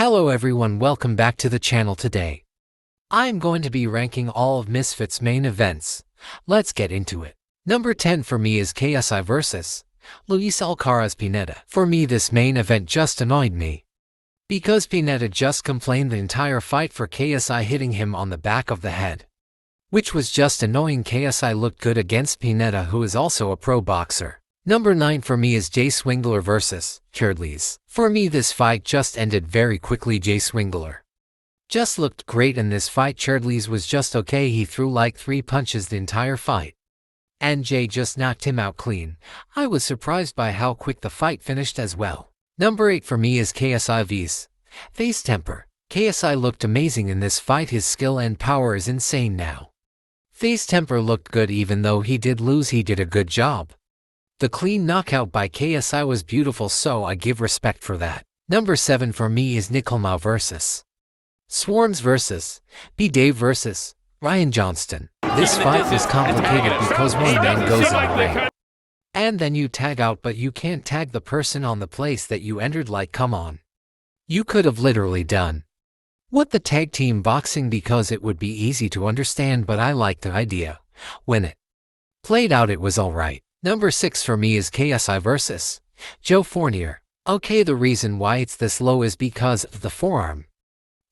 Hello everyone, welcome back to the channel today. I'm going to be ranking all of Misfits main events. Let's get into it. Number 10 for me is KSI vs. Luis Alcaraz Pineda. For me this main event just annoyed me. Because Pineda just complained the entire fight for KSI hitting him on the back of the head. Which was just annoying. KSI looked good against Pineda, who is also a pro boxer. Number 9 for me is Jay Swingler vs. Churdleys. For me this fight just ended very quickly. Jay Swingler just looked great in this fight. Churdleys was just okay. He threw like 3 punches the entire fight. And Jay just knocked him out clean. I was surprised by how quick the fight finished as well. Number 8 for me is KSI vs. FaZe Temper. KSI looked amazing in this fight. His skill and power is insane now. FaZe Temper looked good even though he did lose. He did a good job. The clean knockout by KSI was beautiful, so I give respect for that. Number 7 for me is Nickelmau vs. Swarms vs. B-Dave vs. Ryan Johnston. This fight was complicated because one man goes in the ring. And then you tag out, but you can't tag the person on the place that you entered. Like, come on. You could have literally done what the tag team boxing because it would be easy to understand, but I like the idea. When it played out it was alright. Number 6 for me is KSI vs. Joe Fournier. Okay, the reason why it's this low is because of the forearm.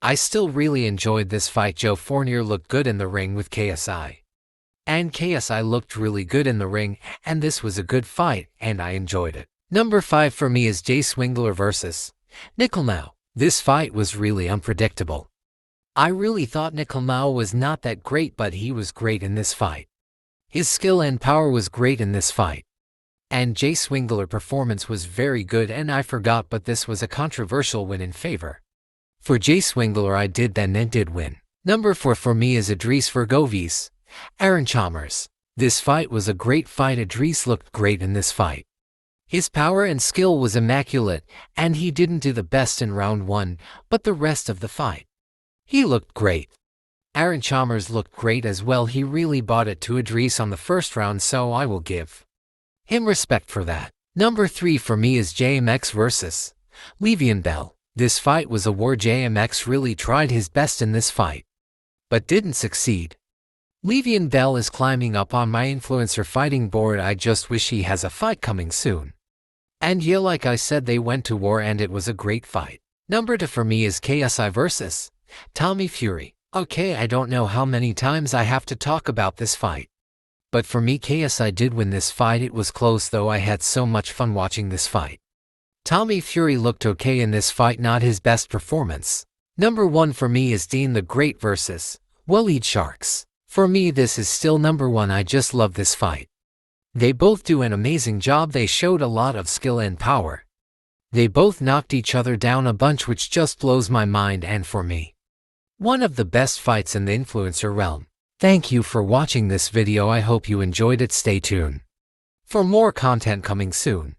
I still really enjoyed this fight. Joe Fournier looked good in the ring with KSI. And KSI looked really good in the ring, and this was a good fight, and I enjoyed it. Number 5 for me is Jay Swingler vs. Nickelmau. This fight was really unpredictable. I really thought Nickelmau was not that great, but he was great in this fight. His skill and power was great in this fight. And Jay Swingler's performance was very good, and I forgot, but this was a controversial win in favor for Jay Swingler. I did then and did win. Number 4 for me is Idris vs. Aaron Chalmers. This fight was a great fight. Idris looked great in this fight. His power and skill was immaculate, and he didn't do the best in round 1, but the rest of the fight he looked great. Aaron Chalmers looked great as well. He really bought it to Idris on the first round, so I will give him respect for that. Number 3 for me is JMX vs. Le'Veon Bell. This fight was a war. JMX really tried his best in this fight, but didn't succeed. Le'Veon Bell is climbing up on my influencer fighting board. I just wish he has a fight coming soon. And yeah, like I said, they went to war and it was a great fight. Number 2 for me is KSI vs. Tommy Fury. Okay, I don't know how many times I have to talk about this fight. But for me, KSI did win this fight. It was close though. I had so much fun watching this fight. Tommy Fury looked okay in this fight, not his best performance. Number 1 for me is Dean the Great vs. Waleed Sharks. For me this is still number 1. I just love this fight. They both do an amazing job. They showed a lot of skill and power. They both knocked each other down a bunch, which just blows my mind, and for me, one of the best fights in the influencer realm. Thank you for watching this video. I hope you enjoyed it. Stay tuned for more content coming soon.